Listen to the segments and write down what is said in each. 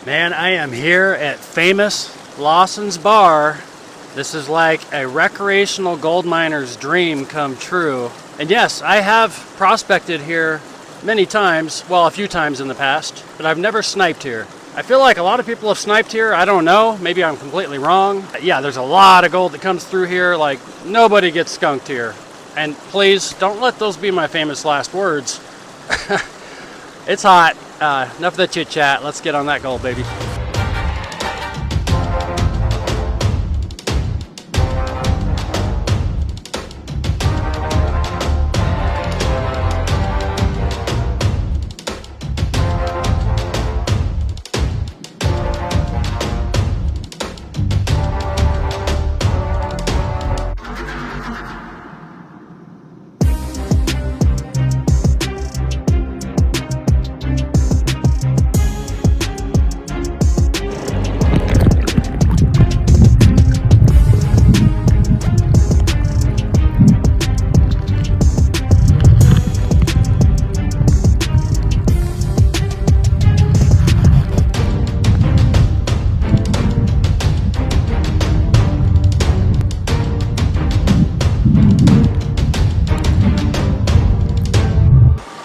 Man, I am here at famous Lawson's Bar. This is like a recreational gold miner's dream come true. And yes, I have prospected here many times, well, a few times in the past, but I've never sniped here. I feel like a lot of people have sniped here. I don't know, maybe I'm completely wrong. Yeah, there's a lot of gold that comes through here, like nobody gets skunked here. And please, don't let those be my famous last words. It's hot. Enough of the chit chat. Let's get on that gold, baby.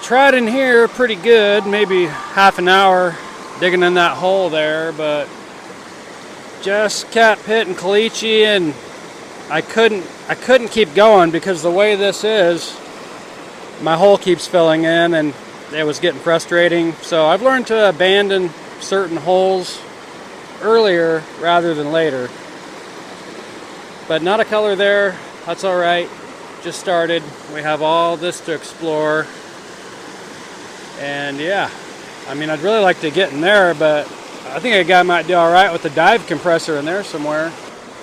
Tried in here pretty good, maybe half an hour digging in that hole there, but just kept hitting caliche, and I couldn't keep going because the way this is, my hole keeps filling in and it was getting frustrating. So I've learned to abandon certain holes earlier rather than later. But not a color there, that's all right. Just started. We have all this to explore. And yeah, I mean, I'd really like to get in there, but I think a guy might do all right with the dive compressor in there somewhere.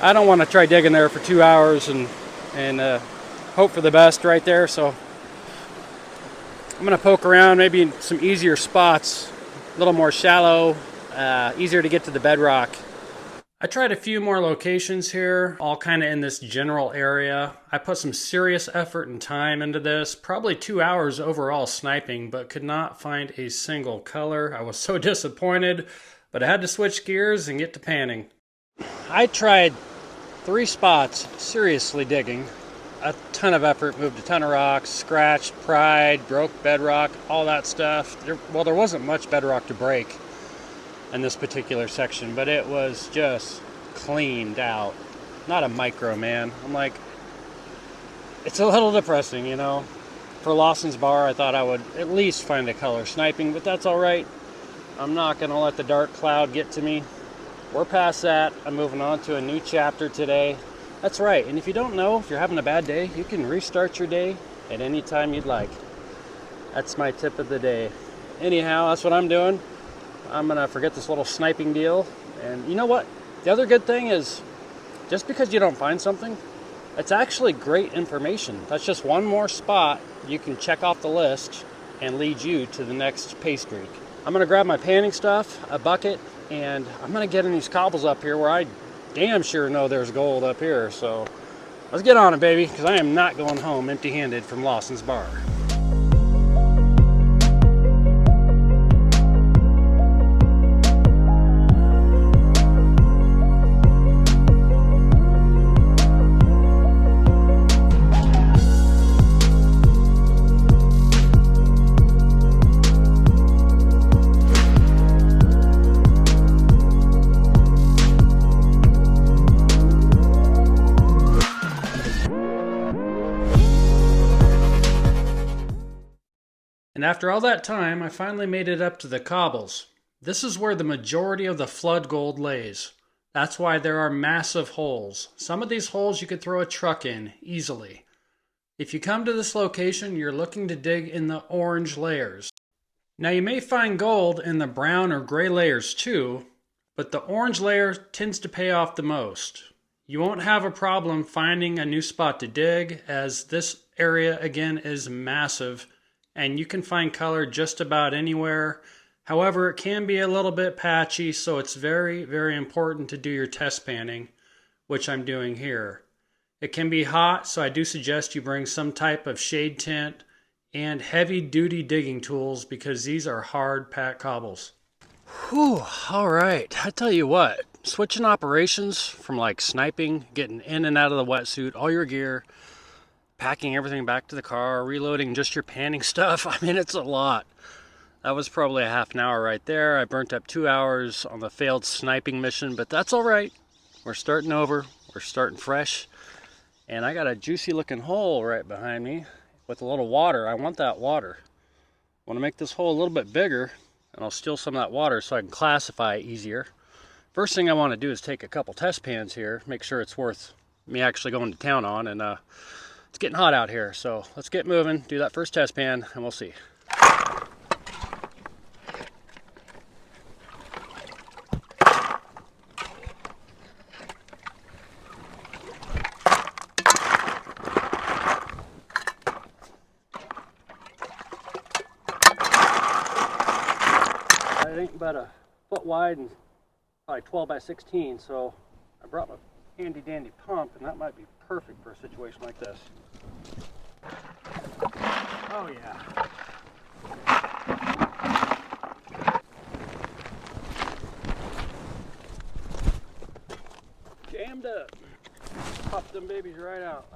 I don't want to try digging there for 2 hours and hope for the best right there. So I'm going to poke around maybe in some easier spots, a little more shallow, easier to get to the bedrock. I tried a few more locations here, all kind of in this general area. I put some serious effort and time into this, probably 2 hours overall sniping, but could not find a single color. I was so disappointed, but I had to switch gears and get to panning. I tried 3 spots, seriously digging. A ton of effort, moved a ton of rocks, scratched, pried, broke bedrock, all that stuff. There wasn't much bedrock to break in this particular section, but it was just cleaned out. Not a micro, man. I'm like, it's a little depressing, you know. For Lawson's Bar, I thought I would at least find a color sniping, but that's all right. I'm not gonna let the dark cloud get to me. We're past that. I'm moving on to a new chapter today. That's right, and if you don't know, if you're having a bad day, you can restart your day at any time you'd like. That's my tip of the day. Anyhow, that's what I'm doing. I'm gonna forget this little sniping deal. And you know what? The other good thing is, just because you don't find something, it's actually great information. That's just one more spot you can check off the list and lead you to the next pay streak. I'm gonna grab my panning stuff, a bucket, and I'm gonna get in these cobbles up here where I damn sure know there's gold up here. So let's get on it, baby, because I am not going home empty-handed from Lawson's Bar. And after all that time, I finally made it up to the cobbles. This is where the majority of the flood gold lays. That's why there are massive holes. Some of these holes you could throw a truck in easily. If you come to this location, you're looking to dig in the orange layers. Now you may find gold in the brown or gray layers too, but the orange layer tends to pay off the most. You won't have a problem finding a new spot to dig, as this area again is massive and you can find color just about anywhere. However, it can be a little bit patchy, so it's very, very important to do your test panning, which I'm doing here. It can be hot, so I do suggest you bring some type of shade tent and heavy duty digging tools because these are hard packed cobbles. Whew, all right. I tell you what, switching operations from like sniping, getting in and out of the wetsuit, all your gear, packing everything back to the car, reloading just your panning stuff. I mean, it's a lot. That was probably a half an hour right there. I burnt up 2 hours on the failed sniping mission, but that's all right. We're starting over. We're starting fresh. And I got a juicy looking hole right behind me with a little water. I want that water. I want to make this hole a little bit bigger, and I'll steal some of that water so I can classify it easier. First thing I want to do is take a couple test pans here, make sure it's worth me actually going to town on, and it's getting hot out here, so let's get moving, do that first test pan, and we'll see. It ain't about a foot wide and probably 12 by 16, so I brought my handy dandy pump, and that might be perfect for a situation like this. Oh yeah. Jammed up. Pop them babies right out.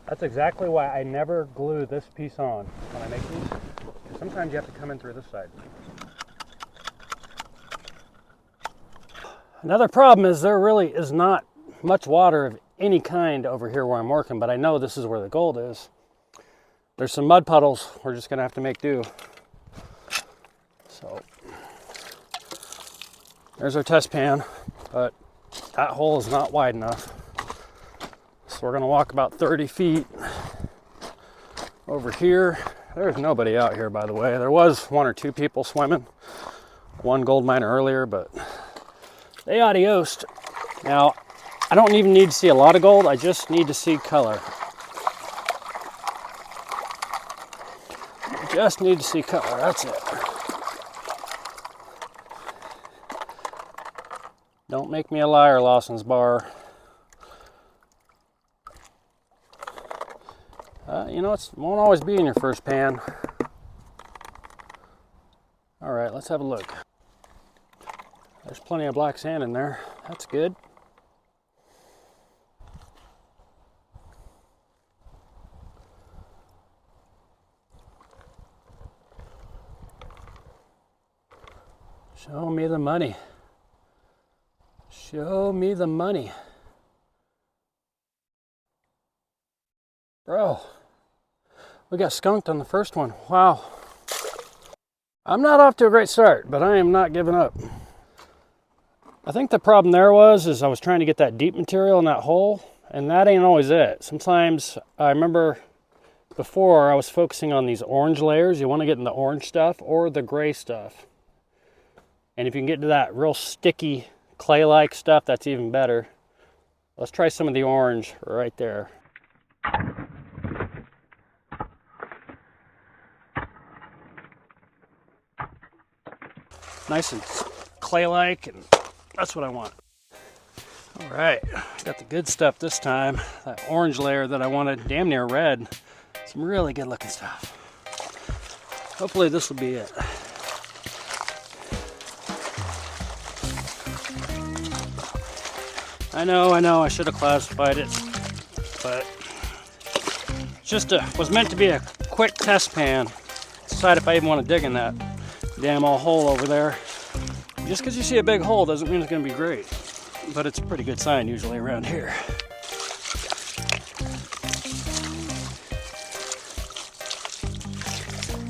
That's exactly why I never glue this piece on when I make these. Sometimes you have to come in through this side. Another problem is there really is not much water of any kind over here where I'm working, but I know this is where the gold is. There's some mud puddles. We're just gonna have to make do. So there's our test pan, but that hole is not wide enough. So we're gonna walk about 30 feet over here. There's nobody out here, by the way. There was 1 or 2 people swimming. One gold miner earlier, but they adiosed. Now, I don't even need to see a lot of gold. I just need to see color. I just need to see color. That's it. Don't make me a liar, Lawson's Bar. You know, it won't always be in your first pan. All right, let's have a look. There's plenty of black sand in there. That's good. Show me the money. Show me the money. Bro, we got skunked on the first one. Wow. I'm not off to a great start, but I am not giving up. I think the problem there is I was trying to get that deep material in that hole, and that ain't always it. Sometimes, I remember before I was focusing on these orange layers. You want to get in the orange stuff or the gray stuff. And if you can get to that real sticky clay-like stuff, that's even better. Let's try some of the orange right there. Nice and clay-like, and that's what I want. All right, got the good stuff this time. That orange layer that I wanted, damn near red. Some really good looking stuff. Hopefully this will be it. I know, I should have classified it, but just was meant to be a quick test pan. Decide if I even want to dig in that damn old hole over there. Just because you see a big hole doesn't mean it's going to be great, but it's a pretty good sign usually around here.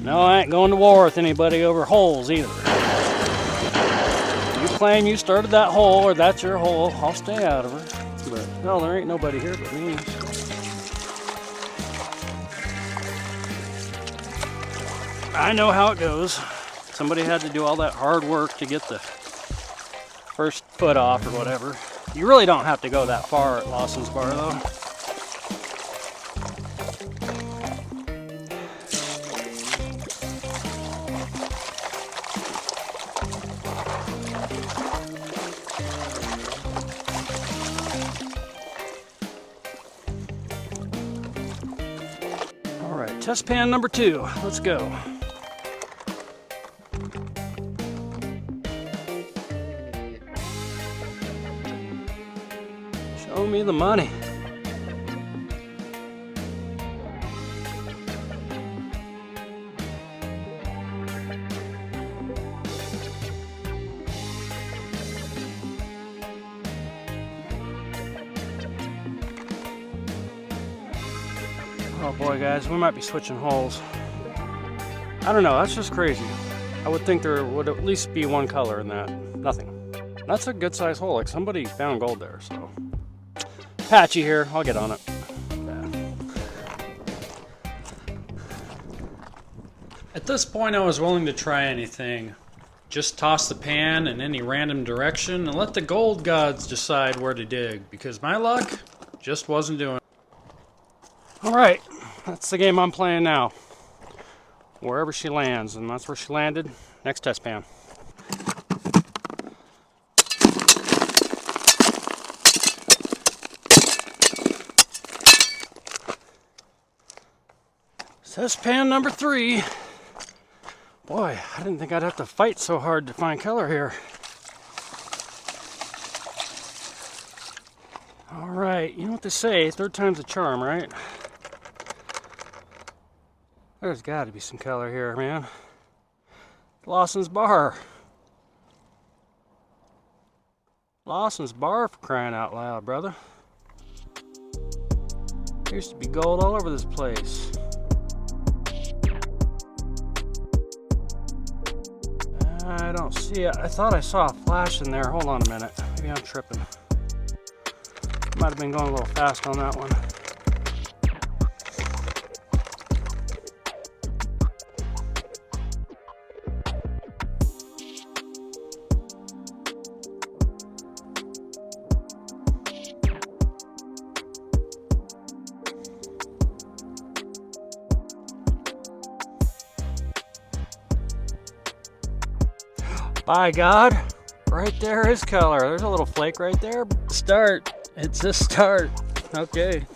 No, I ain't going to war with anybody over holes either. You claim you started that hole or that's your hole, I'll stay out of her. But no, there ain't nobody here but me. I know how it goes. Somebody had to do all that hard work to get the first foot off or whatever. You really don't have to go that far at Lawson's Bar though. All right, test pan number 2. Let's go. Show me the money. Oh boy, guys, we might be switching holes. I don't know, that's just crazy. I would think there would at least be one color in that. Nothing. That's a good sized hole, like somebody found gold there, so. Patchy here, I'll get on it. Yeah. At this point, I was willing to try anything. Just toss the pan in any random direction and let the gold gods decide where to dig, because my luck just wasn't doing it. Alright, that's the game I'm playing now. Wherever she lands, and that's where she landed. Next test pan. Test pan number 3. Boy, I didn't think I'd have to fight so hard to find color here. Alright, you know what they say, third time's a charm, right? There's got to be some color here, man. Lawson's Bar. Lawson's Bar, for crying out loud, brother. There used to be gold all over this place. I don't see it. I thought I saw a flash in there. Hold on a minute. Maybe I'm tripping. Might have been going a little fast on that one. By God, right there is color. There's a little flake right there. Start. It's a start. Okay.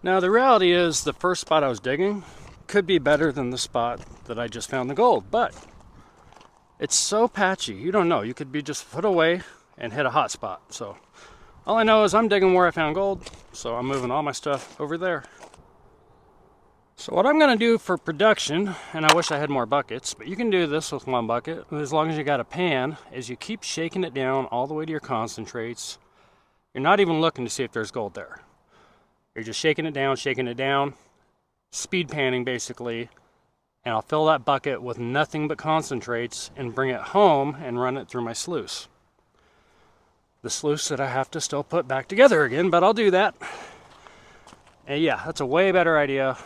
Now the reality is the first spot I was digging could be better than the spot that I just found the gold, but it's so patchy. You don't know. You could be just a foot away and hit a hot spot. So all I know is I'm digging where I found gold, so I'm moving all my stuff over there. So what I'm going to do for production, and I wish I had more buckets, but you can do this with one bucket, as long as you got a pan, is you keep shaking it down all the way to your concentrates. You're not even looking to see if there's gold there. You're just shaking it down, speed panning basically, and I'll fill that bucket with nothing but concentrates and bring it home and run it through my sluice. The sluice that I have to still put back together again, but I'll do that. And yeah, that's a way better idea.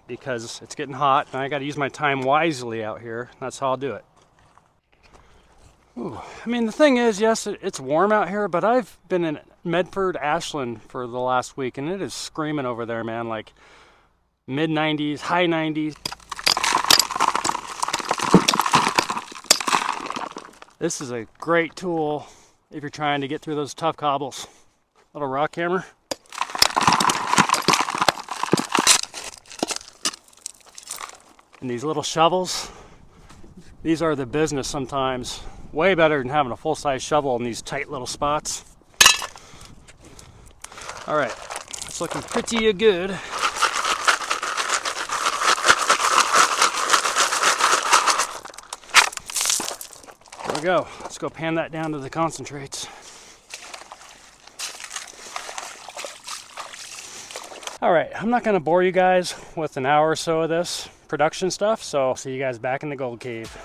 Because it's getting hot and I got to use my time wisely out here. That's how I'll do it. Ooh, I mean, the thing is, yes, it's warm out here, but I've been in Medford, Ashland for the last week, and it is screaming over there, man, like mid 90s, high 90s. This is a great tool if you're trying to get through those tough cobbles. Little rock hammer. And these little shovels, these are the business sometimes. Way better than having a full-size shovel in these tight little spots. All right, it's looking pretty good. There we go. Let's go pan that down to the concentrates. All right, I'm not gonna bore you guys with an hour or so of this production stuff, so I'll see you guys back in the gold cave.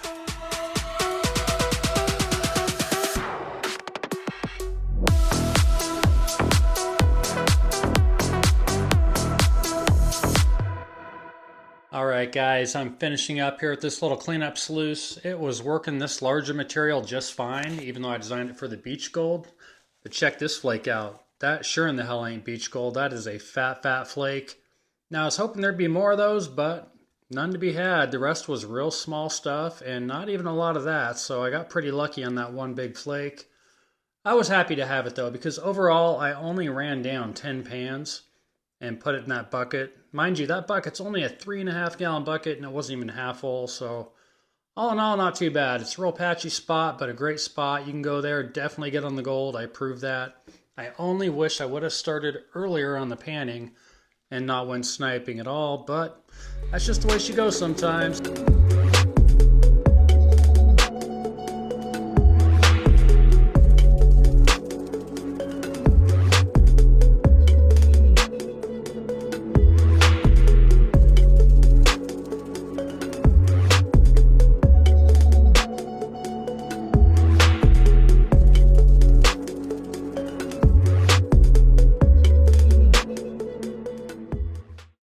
Alright guys, I'm finishing up here with this little cleanup sluice. It was working this larger material just fine, even though I designed it for the beach gold. But check this flake out. That sure in the hell ain't beach gold. That is a fat flake. Now I was hoping there'd be more of those, but none to be had. The rest was real small stuff and not even a lot of that, so I got pretty lucky on that one big flake. I was happy to have it though, because overall I only ran down 10 pans, and put it in that bucket. Mind you, that bucket's only a 3.5 gallon bucket and it wasn't even half full, so all in all, not too bad. It's a real patchy spot, but a great spot. You can go there, definitely get on the gold. I proved that. I only wish I would have started earlier on the panning and not went sniping at all, but that's just the way she goes sometimes.